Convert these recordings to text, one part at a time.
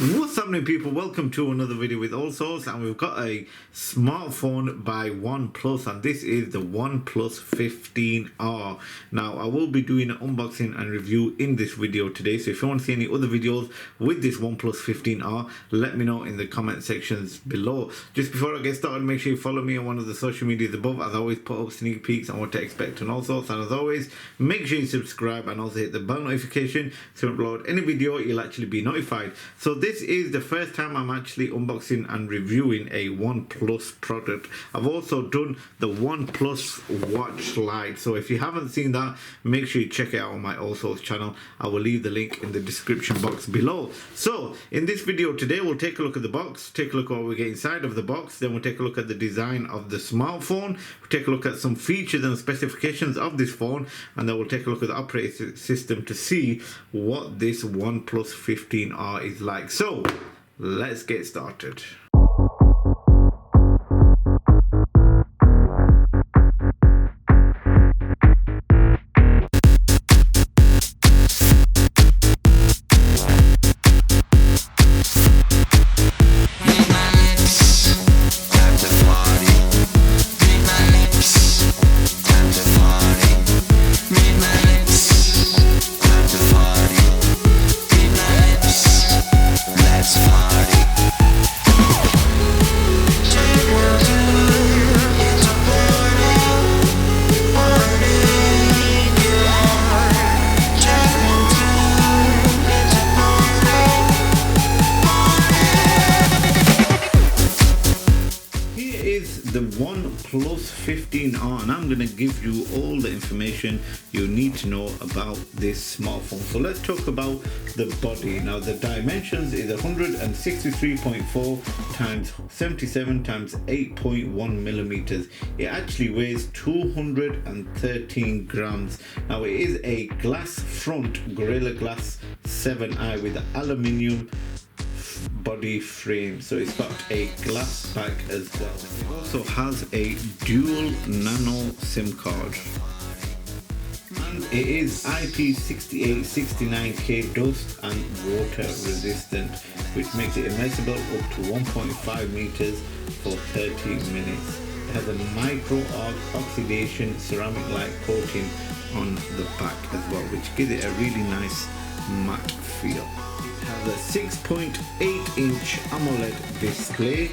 What's happening, people? Welcome to another video with Allsortzz, and we've got a smartphone by OnePlus, and this is the OnePlus 15R. Now, I will be doing an unboxing and review in this video today, so if you want to see any other videos with this OnePlus 15R, let me know in the comment sections below. Just before I get started, make sure you follow me on one of the social medias above, as I always put up sneak peeks on what to expect on Allsortzz, and as always, make sure you subscribe and also hit the bell notification so when I upload any video, you'll actually be notified. So this is the first time I'm actually unboxing and reviewing a OnePlus product. I've also done the OnePlus Watch Lite, so if you haven't seen that, make sure you check it out on my Allsortzz channel. I will leave the link in the description box below. So in this video today, we'll take a look at the box, take a look at what we get inside of the box, then we'll take a look at the design of the smartphone, we'll take a look at some features and specifications of this phone, and then we'll take a look at the operating system to see what this OnePlus 15R is like. So let's get started. The OnePlus 15R, and I'm going to give you all the information you need to know about this smartphone. So let's talk about the body. Now the dimensions is 163.4 times 77 times 8.1 millimeters. It actually weighs 213 grams. Now it is a glass front Gorilla Glass 7i with aluminium body frame, so it's got a glass back as well. It also has a dual nano SIM card, and it is IP68-69K dust and water resistant, which makes it immersible up to 1.5 meters for 30 minutes. It has a micro oxidation ceramic like coating on the back as well, which gives it a really nice matte feel. Has a 6.8-inch AMOLED display,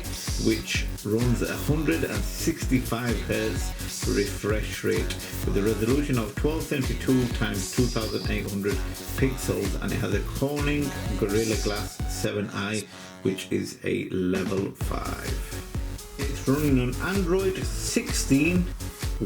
which runs at 165 Hz refresh rate with a resolution of 1272 times 2800 pixels, and it has a Corning Gorilla Glass 7i, which is a level 5. It's running on Android 16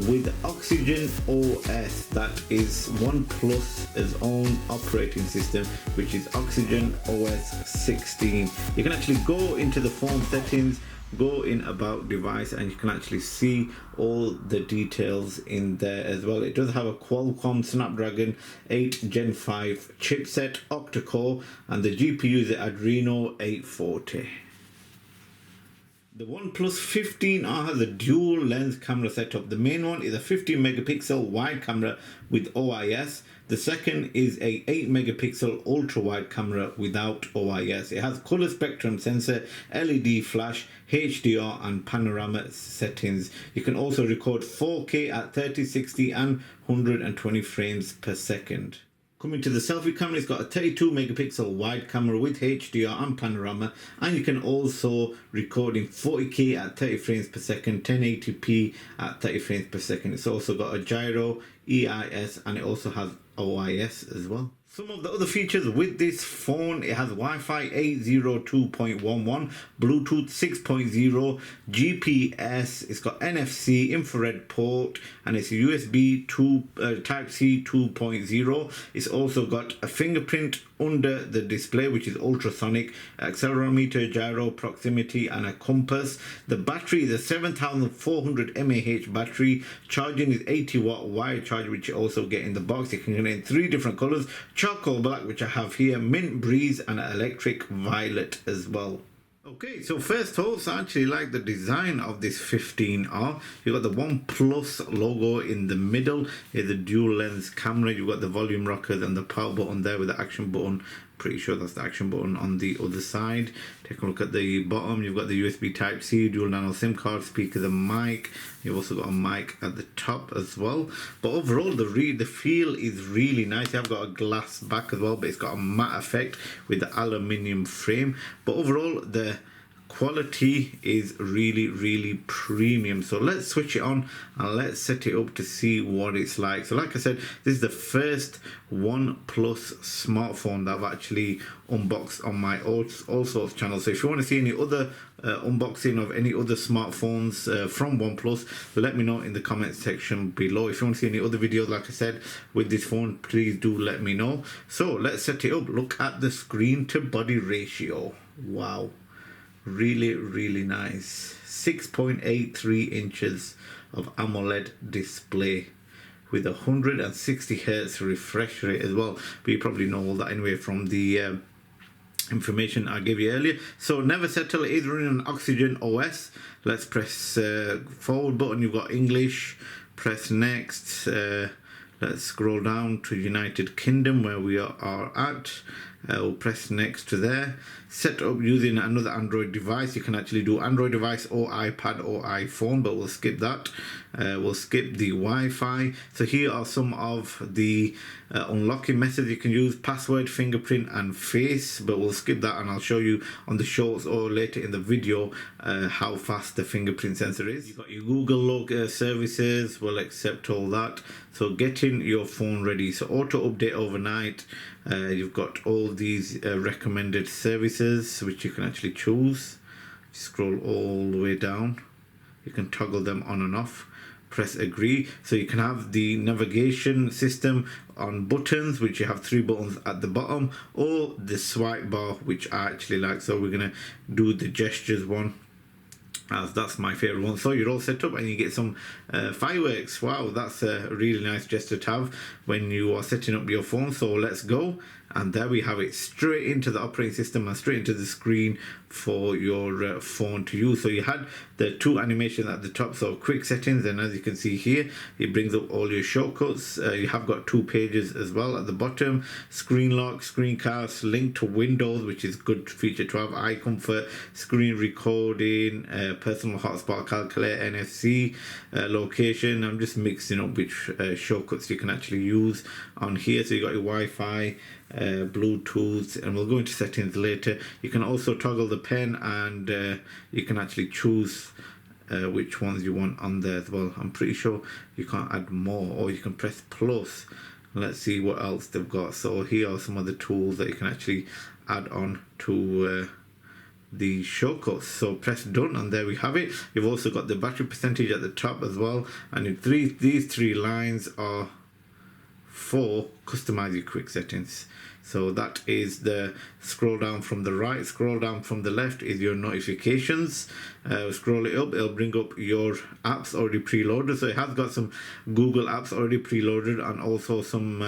with Oxygen OS, that is OnePlus's own operating system, which is Oxygen OS 16. You can actually go into the phone settings, go in about device, and you can actually see all the details in there as well. It does have a Qualcomm Snapdragon 8 Gen 5 chipset, octa-core, and the GPU is the Adreno 840. The OnePlus 15R has a dual lens camera setup. The main one is a 15 megapixel wide camera with OIS. The second is a 8 megapixel ultra wide camera without OIS. It has color spectrum sensor, LED flash, HDR and panorama settings. You can also record 4K at 30, 60 and 120 frames per second. Coming to the selfie camera, it's got a 32 megapixel wide camera with HDR and panorama, and you can also record in 40K at 30 frames per second, 1080p at 30 frames per second. It's also got a gyro, EIS, and it also has OIS as well. Some of the other features with this phone: it has Wi-Fi 802.11, Bluetooth 6.0, GPS, it's got NFC, infrared port, and it's USB Type-C 2.0. It's also got a fingerprint under the display, which is ultrasonic, accelerometer, gyro, proximity, and a compass. The battery is a 7400 mAh battery. Charging is 80 watt wire charge, which you also get in the box. You can get it in 3 different colors: charcoal black, which I have here, mint breeze, and electric violet as well. Okay, so first off, I actually like the design of this 15R. You've got the OnePlus logo in the middle. Here's the dual lens camera. You've got the volume rockers and the power button there with the action button pretty sure that's the action button on the other side. Take a look at the bottom. You've got the USB Type-C, dual nano SIM card, speakers and mic. You've also got a mic at the top as well. But overall, the feel is really nice. I've got a glass back as well, but it's got a matte effect with the aluminium frame. But overall, the quality is really premium. So let's switch it on and let's set it up to see what it's like. So like I said, this is the first OnePlus smartphone that I've actually unboxed on my Allsortzz channel. So if you want to see any other unboxing of any other smartphones from OnePlus, let me know in the comment section below. If you want to see any other videos, like I said, with this phone, please do let me know. So let's set it up. Look at the screen to body ratio. Wow, really nice. 6.83 inches of AMOLED display with 160 Hz refresh rate as well, but you probably know all that anyway from the information I gave you earlier. So never settle is running on Oxygen OS. Let's press forward button. You've got English, press next. Let's scroll down to United Kingdom where we are at. We'll press next to there. Set up using another Android device. You can actually do Android device or iPad or iPhone, but we'll skip that. We'll skip the Wi-Fi. So here are some of the unlocking methods you can use: password, fingerprint and face, but we'll skip that and I'll show you on the shorts or later in the video how fast the fingerprint sensor is. You've got your Google services, we'll accept all that. So getting your phone ready, so auto update overnight. You've got all these recommended services which you can actually choose. Scroll all the way down, you can toggle them on and off. Press agree. So you can have the navigation system on buttons, which you have 3 buttons at the bottom, or the swipe bar, which I actually like. So we're gonna do the gestures one, as that's my favorite one. So you're all set up and you get some fireworks. Wow, that's a really nice gesture to have when you are setting up your phone. So let's go, and there we have it, straight into the operating system and straight into the screen for your phone to use. So you had the 2 animations at the top, so quick settings, and as you can see here, it brings up all your shortcuts. You have got 2 pages as well at the bottom: screen lock, screencast, link to Windows, which is good feature to have, eye comfort, screen recording, personal hotspot calculator, NFC, location. I'm just mixing up which shortcuts you can actually use on here. So you got your Wi-Fi, Bluetooth, and we'll go into settings later. You can also toggle the pen, and you can actually choose which ones you want on there as well. I'm pretty sure you can't add more, or you can press plus. Let's see what else they've got. So here are some of the tools that you can actually add on to the shortcuts. So press done, and there we have it. You've also got the battery percentage at the top as well, and these 3 lines are for customize your quick settings. So that is the scroll down from the right. Scroll down from the left is your notifications. Scroll it up, it'll bring up your apps already preloaded. So it has got some Google apps already preloaded, and also some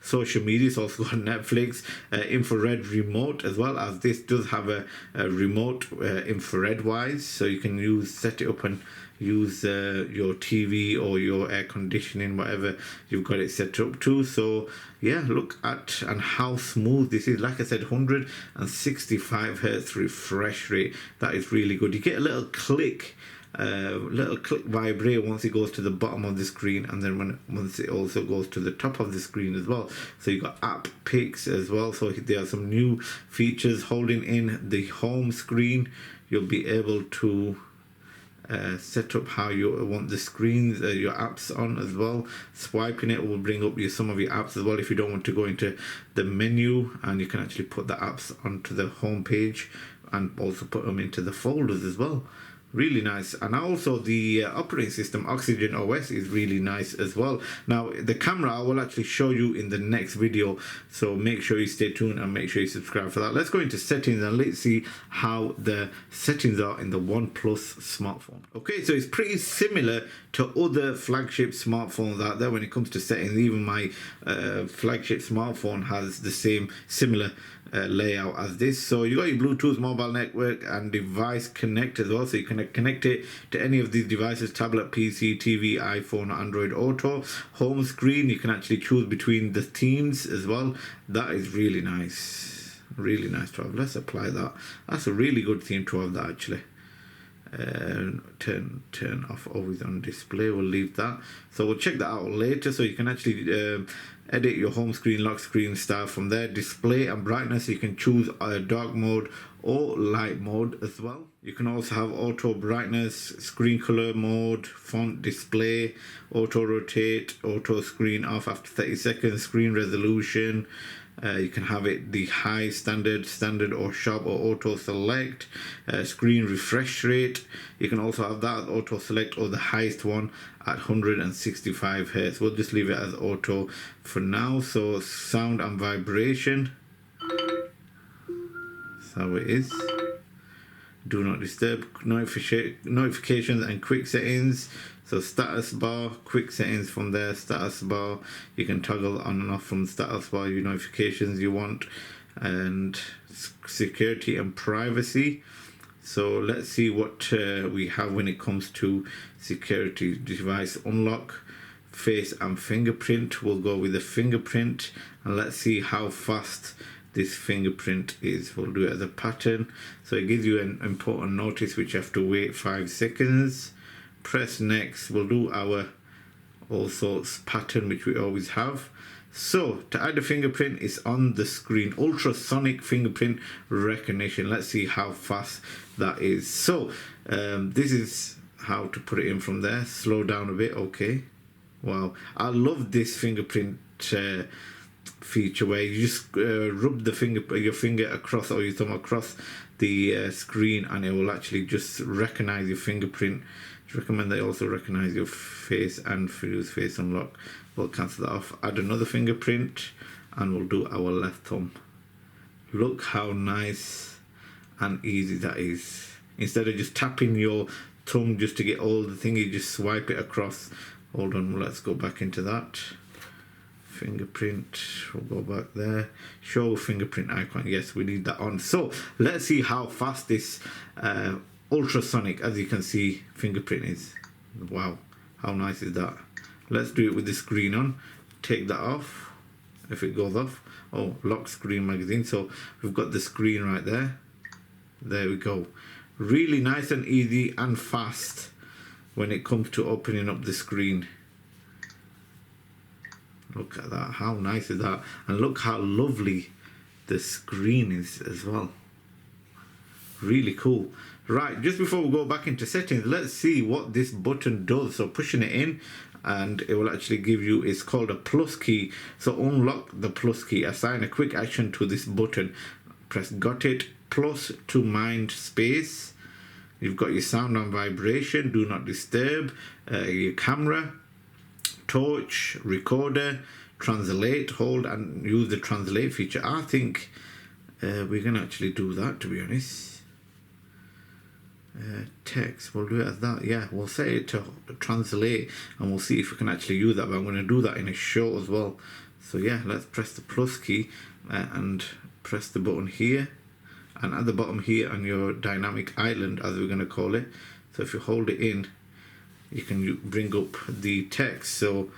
social media. It's also got Netflix, infrared remote, as well as this does have a remote infrared wise, so you can set it up and use your TV or your air conditioning, whatever you've got it set up to. So yeah, look at and how smooth this is. Like I said, 165 Hz refresh rate. That is really good. You get a little click vibrate once it goes to the bottom of the screen, and then once it also goes to the top of the screen as well. So you got app picks as well. So there are some new features. Holding in the home screen, you'll be able to set up how you want the screens, your apps on as well. Swiping it will bring up some of your apps as well if you don't want to go into the menu, and you can actually put the apps onto the home page and also put them into the folders as well. Really nice. And also the operating system Oxygen OS is really nice as well. Now the camera I will actually show you in the next video, so make sure you stay tuned and make sure you subscribe for that. Let's go into settings and let's see how the settings are in the OnePlus smartphone. Okay, so it's pretty similar to other flagship smartphones out there when it comes to settings. Even my flagship smartphone has the same similar layout as this. So you got your Bluetooth, mobile network and device connect as well, so you can connect it to any of these devices: tablet, PC, TV, iPhone, Android Auto. Home screen, you can actually choose between the themes as well. That is really nice. Really nice to have. Let's apply that. That's a really good theme to have that actually. Turn off always on display. We'll leave that. So we'll check that out later. So you can actually edit your home screen, lock screen style from there. Display and brightness, you can choose dark mode or light mode as well. You can also have auto brightness, screen color mode, font display, auto rotate, auto screen off after 30 seconds, screen resolution. You can have it the high, standard or sharp or auto select, screen refresh rate. You can also have that auto select or the highest one at 165 Hz. We'll just leave it as auto for now. So sound and vibration, that's how it is. Do not disturb, notifications and quick settings. So status bar, quick settings from there, status bar. You can toggle on and off from status bar your notifications you want, and security and privacy. So let's see what we have when it comes to security. Device unlock, face and fingerprint. We'll go with the fingerprint, and let's see how fast this fingerprint is. We'll do it as a pattern. So it gives you an important notice which you have to wait 5 seconds. Press next. We'll do our Allsortzz pattern which we always have. So to add the fingerprint is on the screen. Ultrasonic fingerprint recognition. Let's see how fast that is. So this is how to put it in from there. Slow down a bit. Okay. Wow, I love this fingerprint feature where you just rub the your finger across, or your thumb across the screen, and it will actually just recognize your fingerprint. I recommend they also recognize your face and use face unlock. We'll cancel that off. Add another fingerprint, and we'll do our left thumb. Look how nice and easy that is. Instead of just tapping your thumb just to get all the thing, you just swipe it across. Hold on, let's go back into that. Fingerprint, we'll go back there. Show fingerprint icon. Yes, we need that on. So let's see how fast this ultrasonic, as you can see, fingerprint is. Wow, how nice is that? Let's do it with the screen on. Take that off. If it goes off, oh, lock screen magazine. So we've got the screen right there. There we go. Really nice and easy and fast when it comes to opening up the screen. Look at that, how nice is that? And look how lovely the screen is as well. Really cool. Right, just before we go back into settings, let's see what this button does. So pushing it in, and it will actually give you, it's called a plus key. So unlock the plus key. Assign a quick action to this button. Press got it, plus to mind space. You've got your sound and vibration, do not disturb, your camera, torch, recorder, translate, hold and use the translate feature. I think we're going to actually do that, to be honest. Text, we'll do it as that. Yeah, we'll set it to translate, and we'll see if we can actually use that, but I'm going to do that in a show as well. So yeah, let's press the plus key and press the button here, and at the bottom here on your dynamic island, as we're going to call it. So if you hold it in, you can bring up the text. So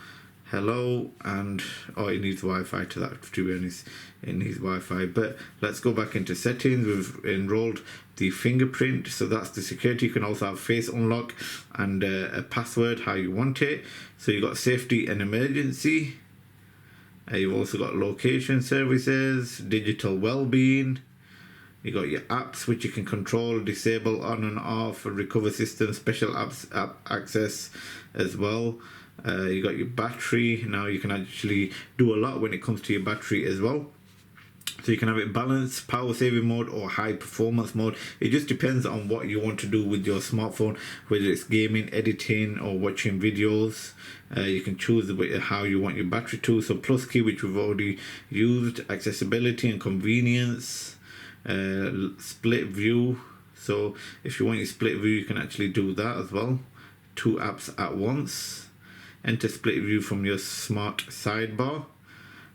hello, and oh, it needs Wi-Fi to that, to be honest. It needs Wi-Fi. But let's go back into settings. We've enrolled the fingerprint, so that's the security. You can also have face unlock and a password, how you want it. So you've got safety and emergency. You've also got location services, digital well-being. You got your apps which you can control, disable, on and off, recover system, special apps, app access as well. You got your battery. Now you can actually do a lot when it comes to your battery as well. So you can have it balanced, power saving mode or high performance mode. It just depends on what you want to do with your smartphone, whether it's gaming, editing or watching videos. You can choose how you want your battery to. So plus key, which we've already used, accessibility and convenience. Split view, so if you want your split view, you can actually do that as well. 2 apps at once. Enter split view from your smart sidebar.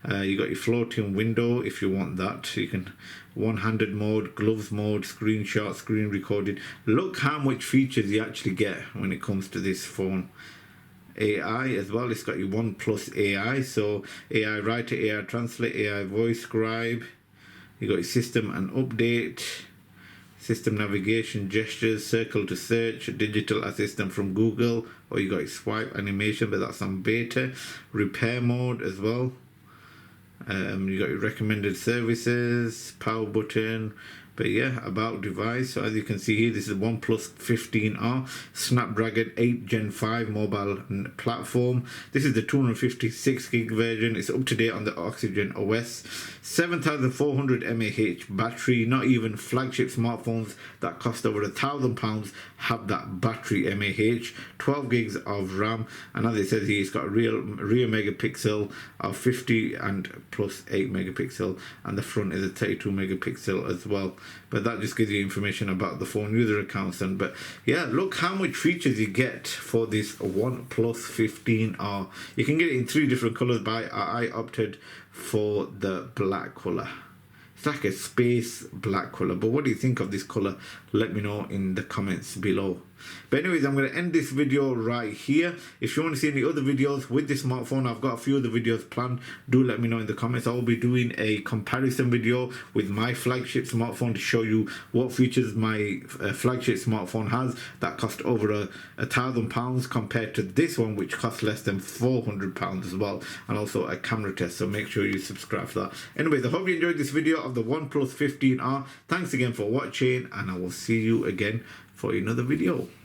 You got your floating window if you want that. You can one-handed mode, gloves mode, screenshot, screen recording. Look how much features you actually get when it comes to this phone. AI as well. It's got your OnePlus AI, so AI writer, AI translate, AI voice scribe. You got your system and update, system navigation, gestures, circle to search, digital assistant from Google, or you got your swipe animation, but that's on beta. Repair mode as well. You got your recommended services, power button. But yeah, about device. So as you can see here, this is OnePlus 15R, Snapdragon 8 Gen 5 mobile platform. This is the 256 gig version. It's up to date on the Oxygen OS. 7,400 mAh battery. Not even flagship smartphones that cost over £1,000 have that battery mAh. 12 gigs of RAM, and as it says here, it's got a rear megapixel of 50 and plus 8 megapixel, and the front is a 32 megapixel as well. But that just gives you information about the phone, user accounts, and but yeah, look how much features you get for this OnePlus 15R. You can get it in 3 different colors, but I opted for the black color. It's like a space black color. But what do you think of this color? Let me know in the comments below. But anyways, I'm going to end this video right here. If you want to see any other videos with this smartphone, I've got a few other videos planned. Do let me know in the comments. I will be doing a comparison video with my flagship smartphone to show you what features my flagship smartphone has that cost over £1,000 compared to this one, which costs less than £400 as well, and also a camera test. So make sure you subscribe for that. Anyways, I hope you enjoyed this video of the OnePlus 15R. Thanks again for watching, and I will see you again for another video.